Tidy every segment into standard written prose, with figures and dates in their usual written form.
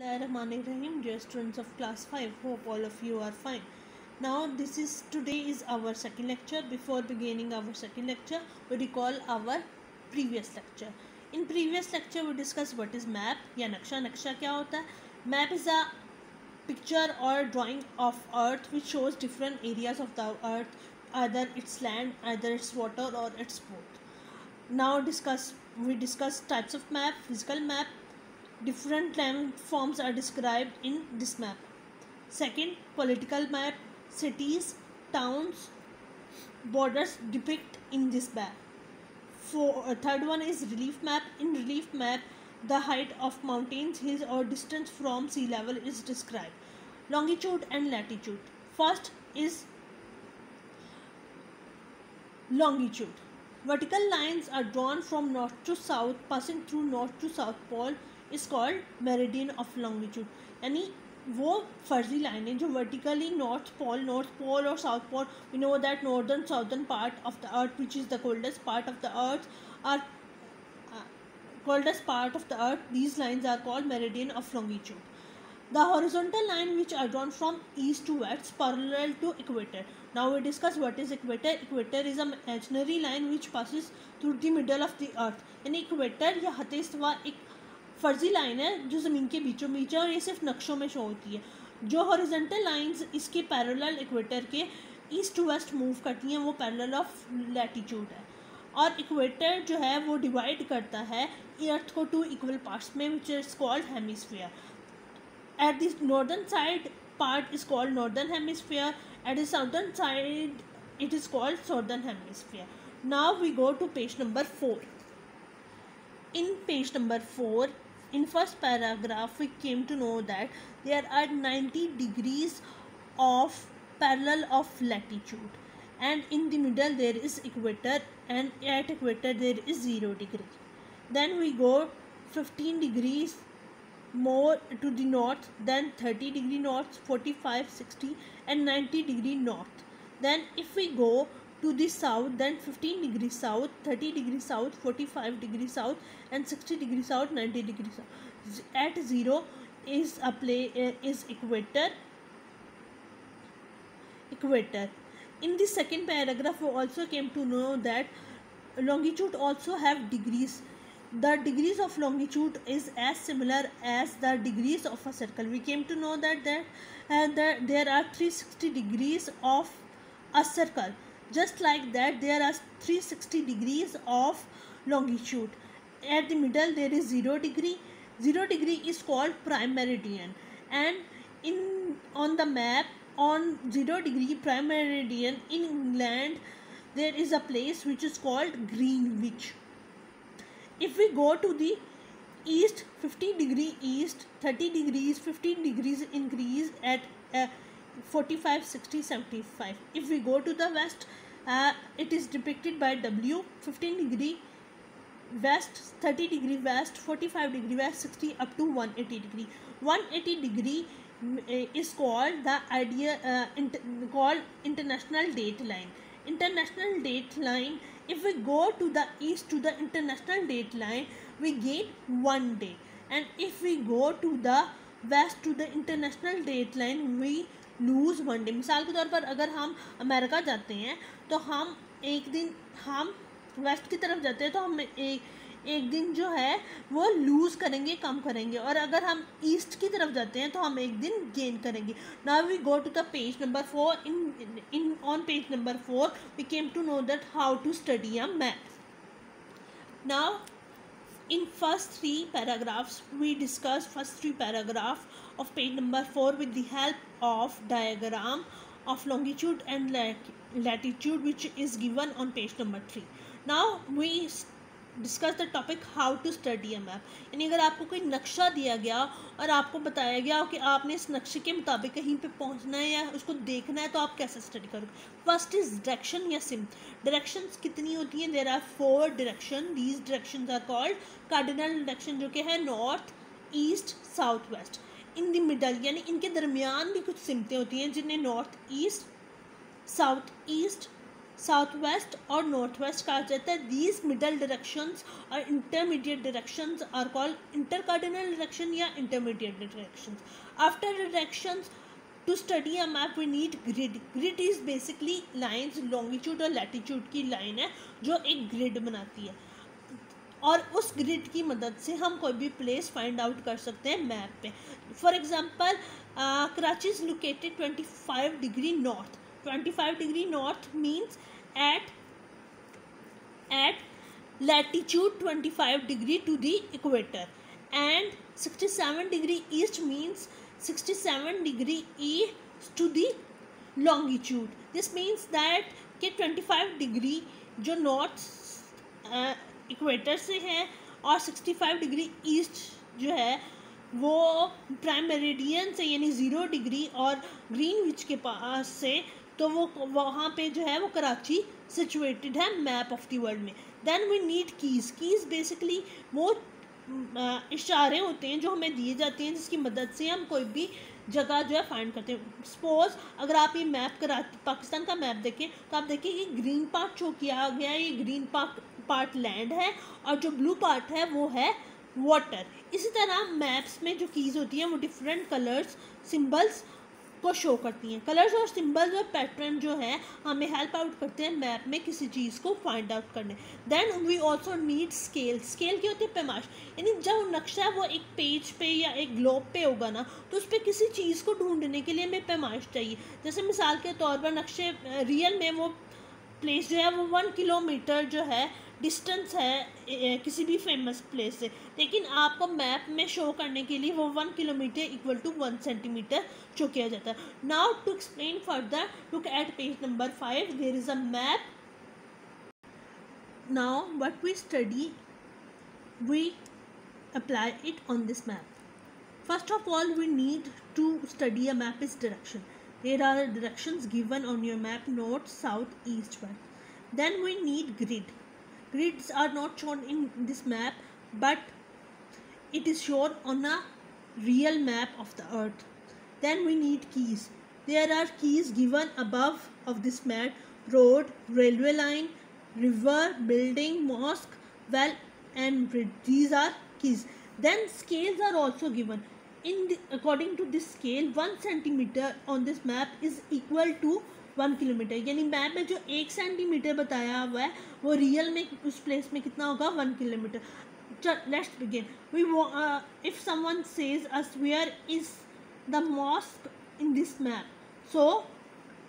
Bismillahirrahmanirrahim. Dear students of class 5, hope all of you are fine. Now today is our second lecture. Before beginning our second lecture, we recall our previous lecture. In previous lecture we discussed what is map या नक्शा. नक्शा क्या होता है? Map is a picture or drawing of earth which shows different areas of the earth, either its land, either its water or its both. Now we discuss types of map. Physical map, different land forms are described in this map. Second, political map, cities, towns, borders depict in this map. Third one is relief map. In relief map, the height of mountains, hills or distance from sea level is described. Longitude and latitude. First is longitude. Vertical lines are drawn from north to south, passing through north to south pole is called meridian of longitude. यानी वो फर्जी line है जो vertically north pole और south pole. We know that northern southern part of the earth which is the coldest part of the earth are coldest part of the earth. These lines are called meridian of longitude. The horizontal line which are drawn from east to west parallel to equator. Now we discuss what is equator. Equator is an imaginary line which passes through the middle of the earth. यानी equator या हतेस्तवा एक फर्जी line है जो ज़मीन के बीचों बीच है और ये सिर्फ नक्शों में शो होती है. जो हॉरिजॉन्टल लाइंस इसके पैरेलल इक्वेटर के ईस्ट टू वेस्ट मूव करती हैं वो पैरेलल ऑफ लैटिट्यूड है. और इक्वेटर जो है वो डिवाइड करता है अर्थ को टू इक्वल पार्ट्स में which is called hemisphere. At the northern side part is called northern hemisphere, at the southern side it is called southern hemisphere. Now we go to page number 4. In page number 4, in first paragraph we came to know that there are 90 degrees of parallel of latitude, and in the middle there is equator, and at equator there is 0 degree. Then we go 15 degrees more to the north, then 30 degree north, 45, 60 and 90 degree north. Then if we go to the south, then 15 degrees south, 30 degrees south, 45 degrees south and 60 degrees south, 90 degrees south. At 0 is is equator. In the second paragraph we also came to know that longitude also have degrees. The degrees of longitude is as similar as the degrees of a circle. We came to know that there are 360 degrees of a circle. Just like that there are 360 degrees of longitude. At the middle there is 0 degree. 0 degree is called prime meridian, and on the map on 0 degree prime meridian in England there is a place which is called Greenwich. If we go to the east, 50 degree east, 30 degrees, 15 degrees increase at 45, 60, 75. If we go to the west, it is depicted by W. 15 degree west, 30 degree west, 45 degree west, 60 up to 180 degree. 180 degree is called called international date line. International date line. If we go to the east to the international date line, we gain 1 day, and if we go to the west to the international date line, we lose 1 day. मिसाल के तौर पर अगर हम America जाते हैं तो हम एक दिन हम वेस्ट की तरफ जाते हैं तो हम एक दिन जो है वो लूज़ करेंगे, कम करेंगे, और अगर हम ईस्ट की तरफ जाते हैं तो हम एक दिन गेन करेंगे. Now we go to the page number 4. In on page number 4 we came to know that how to study a map. Now in first 3 paragraphs we discussed first 3 paragraph of page number 4 with the help of diagram of longitude and latitude which is given on page number 3. Now we discuss the topic how to study a map. यानी अगर आपको कोई नक्शा दिया गया और आपको बताया गया कि आपने इस नक्शे के मुताबिक कहीं पे पहुंचना है या उसको देखना है तो आप कैसे स्टडी करोगे. फर्स्ट इज डायरेक्शन या सिम. डायरेक्शंस कितनी होती हैं? There are 4 direction. These directions are called cardinal direction जो कि है north, east, south, west. In the middle यानी इनके दरमियान भी कुछ सिमतें होती हैं जिन्हें north east, south east, south west और नॉर्थ वेस्ट कहा जाता है। दीज मिडल डायरेक्शंस और intermediate directions are called intercardinal direction या intermediate directions. After directions to study a map we need grid. Grid is basically lines, longitude और latitude की line है जो एक ग्रिड बनाती है, और उस ग्रिड की मदद से हम कोई भी प्लेस फाइंड आउट कर सकते हैं मैप पे। For example Karachi is located 25 degree north. 25 degree north means at latitude 25 degree to the equator, and 67 degree east means 67 degree east to the longitude. This means that कि 25 degree जो north equator से है और 65 degree east जो है वो prime meridian से यानी 0 डिग्री और ग्रीनविच के पास से, तो वो वहाँ पे जो है वो कराची सिचुएटेड है मैप ऑफ द वर्ल्ड में। Then we need keys. Keys basically वो इशारे होते हैं जो हमें दिए जाते हैं जिसकी मदद से हम कोई भी जगह जो है फाइंड करते हैं। सपोज अगर आप ये मैप पाकिस्तान का मैप देखें तो आप देखिए ये ग्रीन पार्ट शो किया गया है, ये ग्रीन पार्ट लैंड है और जो ब्लू पार्ट है वो है वाटर। इसी तरह मैप्स में जो कीज़ होती हैं वो डिफरेंट कलर्स सिंबल्स को शो करती हैं। कलर्स और सिंबल्स और पैटर्न जो है हमें हेल्प आउट करते हैं मैप में किसी चीज़ को फाइंड आउट करने। Then we also need scale. Scale की होती है पैमाश, यानी जब नक्शा वो एक पेज पे या एक ग्लोब पे होगा ना तो उस पर किसी चीज़ को ढूंढने के लिए हमें पैमाश चाहिए। जैसे मिसाल के तौर पर नक्शे रियल में वो प्लेस जो है वो 1 किलोमीटर जो है डिस्टेंस है किसी भी फेमस प्लेस से, लेकिन आपको मैप में शो करने के लिए वो 1 kilometre equal to 1 centimetre show किया जाता है। Now to explain further look at page number 5। There is a map. Now what we study we apply it on this map. First of all, we need to study a map is direction. There are directions given on your map: north, south, east, west. Then we need grid. Grids are not shown in this map, but it is shown on a real map of the earth. Then we need keys. There are keys given above of this map: road, railway line, river, building, mosque, well, and bridge. These are keys. Then scales are also given. According to this scale, 1 centimeter on this map is equal to 1 kilometre, यानी map में जो 1 centimetre बताया हुआ है वो real में उस place में कितना होगा 1 kilometre. Let's begin. If someone says us where is the mosque in this map, so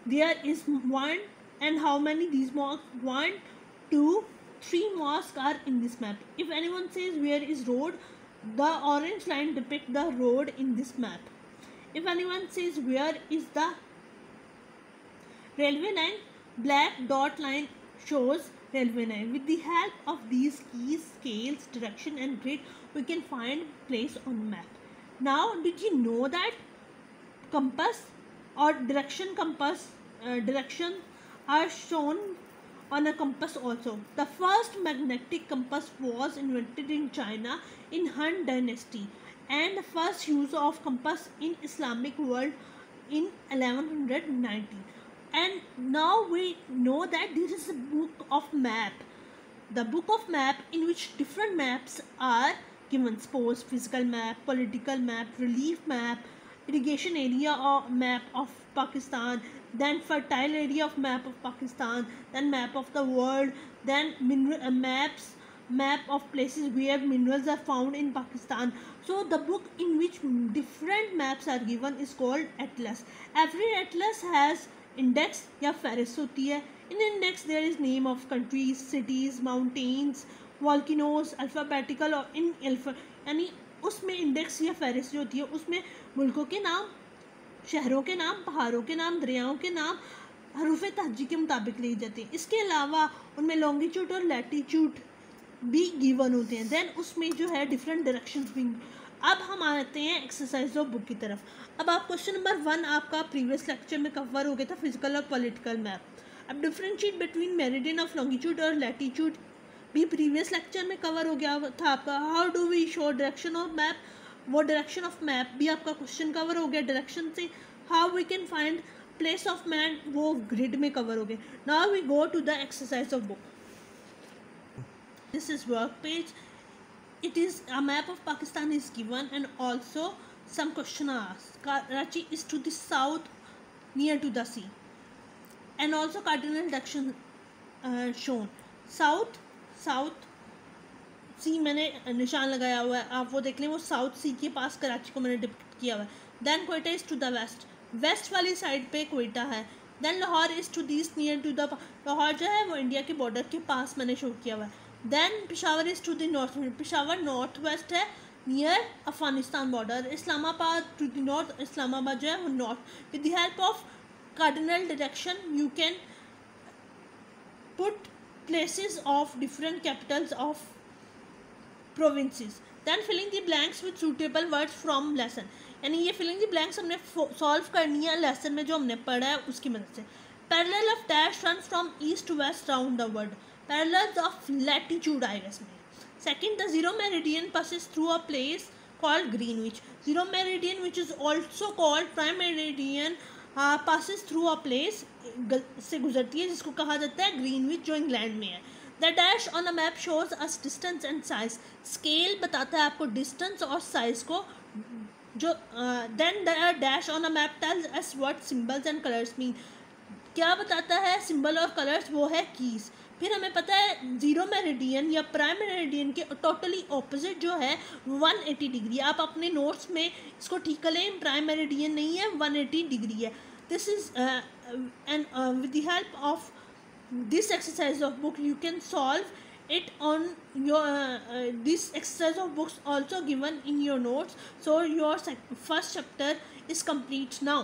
there is 1 and how many these mosques? 1, 2, 3 mosques are in this map. If anyone says where is road, the orange line depicts the road in this map. If anyone says where is the railway line, black dot line shows railway line. With the help of these keys, scales, direction and grid, we can find place on map. Now, did you know that compass or direction are shown on a compass also? The first magnetic compass was invented in China in Han Dynasty, and the first use of compass in Islamic world in 1190. And now we know that this is a book of map. The book of map in which different maps are given. Suppose physical map, political map, relief map, irrigation area or map of Pakistan, then fertile area of map of Pakistan, then map of the world, then map of places where minerals are found in Pakistan. So the book in which different maps are given is called atlas. Every atlas has index या Ferris होती है. In index there is name of countries, cities, mountains, volcanoes, alphabetical और in यानी उसमें index या Ferris जो होती है उसमें मुल्कों के नाम, शहरों के नाम, पहाड़ों के नाम, दरियाओं के नाम हरूफ तहजी के मुताबिक ली जाती हैं. इसके अलावा उनमें लॉन्गिट्यूड और लैटिट्यूड भी गिवन होते हैं. देन उसमें जो है डिफरेंट डायरेक्शंस भी. अब हम आते हैं एक्सरसाइज ऑफ बुक की तरफ. अब आप क्वेश्चन नंबर 1 आपका प्रीवियस लेक्चर में कवर हो गया था, फिजिकल और पॉलिटिकल मैप. अब differentiate between meridian of longitude और लैटिट्यूड भी प्रीवियस लेक्चर में कवर हो गया था आपका. How do we show direction of map, वो डायरेक्शन ऑफ मैप भी आपका क्वेश्चन कवर हो गया. डायरेक्शन से how we can find place of man वो ग्रिड में कवर हो गए. Now we go to the exercise of book. This is work page. It is a map of Pakistan is given and also some question are asked. Karachi is to the south near to the sea and also cardinal direction shown. South सी मैंने निशान लगाया हुआ है, आप वो देख लें, वो साउथ सी के पास कराची को मैंने डिपिक्ट किया हुआ है. Then Quetta is to the west, west वाली साइड पे कोयटा है. Then Lahore is to the east near to the, Lahore जो है वो इंडिया के बॉर्डर के पास मैंने शो किया हुआ है. Then Peshawar is to the north, Peshawar north west है near Afghanistan border. Islamabad to the north, Islamabad जो है वो north. With the help of cardinal direction you can put places of different capitals of provinces. Then filling the blanks with suitable words from lesson. यानी ये filling the blanks हमने solve करनी है lesson में जो हमने पढ़ा है उसकी मदद से. Parallel of dash run from east to west round the world. Parallels of latitude I guess में. Second, the zero meridian passes through a place called Greenwich. Zero meridian which is also called prime meridian passes through a place से गुजरती है जिसको कहा जाता है Greenwich जो England में है. The dash on a map shows us distance and size. Scale बताता है आपको डिस्टेंस और साइज को. जो then the dash on a map tells us what symbols and colours mean. क्या बताता है सिंबल और कलर्स, वो है कीज. फिर हमें पता है जीरो मेरिडियन या प्राइम मेरिडियन के टोटली ऑपोजिट जो है 180 डिग्री. आप अपने नोट्स में इसको ठीक कर लें, प्राइम मेरिडियन नहीं है 180 डिग्री है. This is and with the help of this exercise of book you can solve it on your this exercise of books also given in your notes. So your first chapter is complete now.